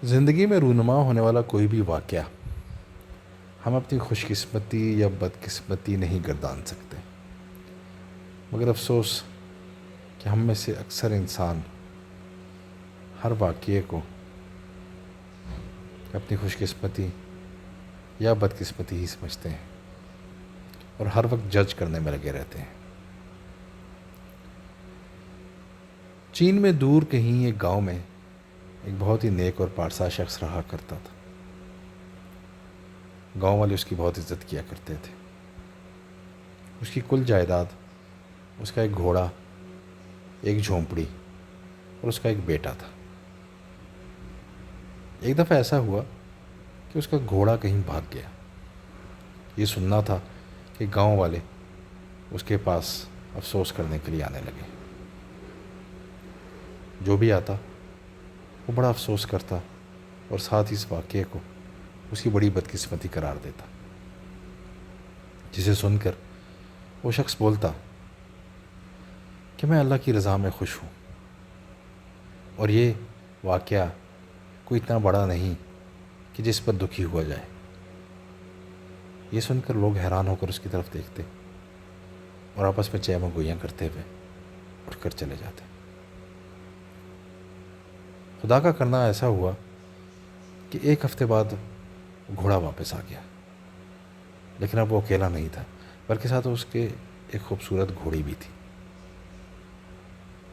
زندگی میں رونما ہونے والا کوئی بھی واقعہ ہم اپنی خوش قسمتی یا بدقسمتی نہیں گردان سکتے، مگر افسوس کہ ہم میں سے اکثر انسان ہر واقعے کو اپنی خوش قسمتی یا بدقسمتی ہی سمجھتے ہیں اور ہر وقت جج کرنے میں لگے رہتے ہیں۔ چین میں دور کہیں ایک گاؤں میں ایک بہت ہی نیک اور پارسا شخص رہا کرتا تھا۔ گاؤں والے اس کی بہت عزت کیا کرتے تھے۔ اس کی کل جائیداد، اس کا ایک گھوڑا، ایک جھونپڑی اور اس کا ایک بیٹا تھا۔ ایک دفعہ ایسا ہوا کہ اس کا گھوڑا کہیں بھاگ گیا۔ یہ سننا تھا کہ گاؤں والے اس کے پاس افسوس کرنے کے لیے آنے لگے۔ جو بھی آتا وہ بڑا افسوس کرتا اور ساتھ ہی اس واقعے کو اس کی بڑی بدقسمتی قرار دیتا، جسے سن کر وہ شخص بولتا کہ میں اللہ کی رضا میں خوش ہوں اور یہ واقعہ کوئی اتنا بڑا نہیں کہ جس پر دکھی ہوا جائے۔ یہ سن کر لوگ حیران ہو کر اس کی طرف دیکھتے اور آپس میں چہمہ گوئیاں کرتے ہوئے اٹھ کر چلے جاتے۔ خدا کا کرنا ایسا ہوا کہ ایک ہفتے بعد گھوڑا واپس آ گیا، لیکن اب وہ اکیلا نہیں تھا بلکہ ساتھ اس کے ایک خوبصورت گھوڑی بھی تھی۔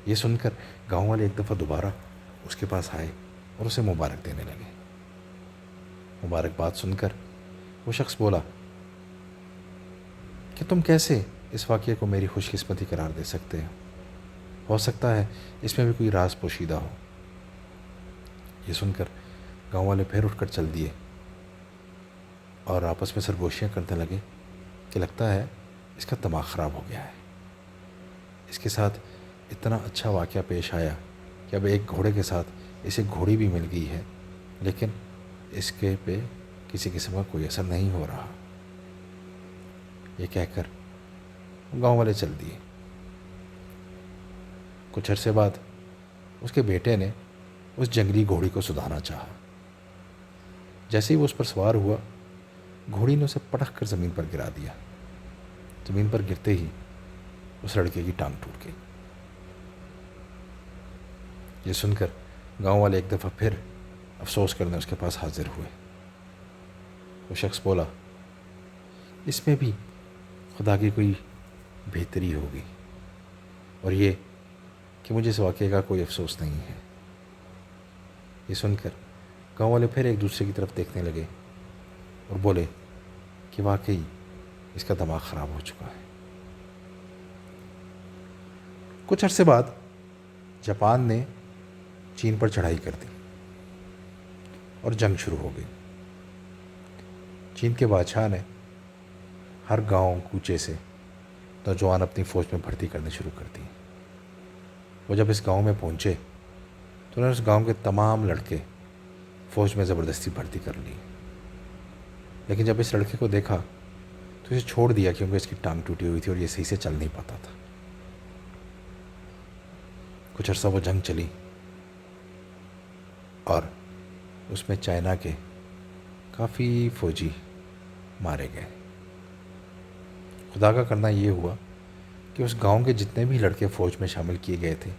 یہ سن کر گاؤں والے ایک دفعہ دوبارہ اس کے پاس آئے اور اسے مبارک دینے لگے۔ مبارکباد سن کر وہ شخص بولا کہ تم کیسے اس واقعے کو میری خوش قسمتی قرار دے سکتے ہو سکتا ہے اس میں بھی کوئی راز پوشیدہ ہو۔ یہ سن کر گاؤں والے پھر اٹھ کر چل دیے اور آپس میں سرگوشیاں کرنے لگے کہ لگتا ہے اس کا دماغ خراب ہو گیا ہے۔ اس کے ساتھ اتنا اچھا واقعہ پیش آیا کہ اب ایک گھوڑے کے ساتھ اسے گھوڑی بھی مل گئی ہے، لیکن اس کے پہ کسی قسم کا کوئی اثر نہیں ہو رہا۔ یہ کہہ کر گاؤں والے چل دیے۔ کچھ عرصے بعد اس کے بیٹے نے اس جنگلی گھوڑی کو سدھارنا چاہا۔ جیسے ہی وہ اس پر سوار ہوا، گھوڑی نے اسے پٹخ کر زمین پر گرا دیا۔ زمین پر گرتے ہی اس لڑکے کی ٹانگ ٹوٹ گئی۔ یہ سن کر گاؤں والے ایک دفعہ پھر افسوس کرنے اس کے پاس حاضر ہوئے۔ وہ شخص بولا اس میں بھی خدا کی کوئی بہتری ہوگی، اور یہ کہ مجھے اس واقعے کا کوئی افسوس نہیں ہے۔ یہ سن کر گاؤں والے پھر ایک دوسرے کی طرف دیکھنے لگے اور بولے کہ واقعی اس کا دماغ خراب ہو چکا ہے۔ کچھ عرصے بعد جاپان نے چین پر چڑھائی کر دی اور جنگ شروع ہو گئی۔ چین کے بادشاہ نے ہر گاؤں کوچے سے نوجوان اپنی فوج میں بھرتی کرنے شروع کر دی۔ وہ جب اس گاؤں میں پہنچے تو انہوں نے اس گاؤں کے تمام لڑکے فوج میں زبردستی بھرتی کر لی، لیکن جب اس لڑکے کو دیکھا تو اسے چھوڑ دیا کیونکہ اس کی ٹانگ ٹوٹی ہوئی تھی اور یہ صحیح سے چل نہیں پاتا تھا۔ کچھ عرصہ وہ جنگ چلی اور اس میں چائنا کے کافی فوجی مارے گئے۔ خدا کا کرنا یہ ہوا کہ اس گاؤں کے جتنے بھی لڑکے فوج میں شامل کیے گئے تھے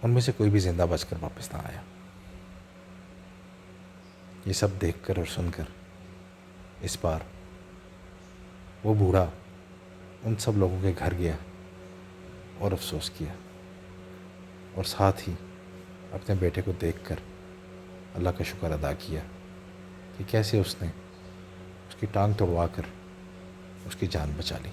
ان میں سے کوئی بھی زندہ بچ کر واپس نہ آیا۔ یہ سب دیکھ کر اور سن کر اس بار وہ بوڑھا ان سب لوگوں کے گھر گیا اور افسوس کیا، اور ساتھ ہی اپنے بیٹے کو دیکھ کر اللہ کا شکر ادا کیا کہ کیسے اس نے اس کی ٹانگ توڑوا کر اس کی جان بچا لی۔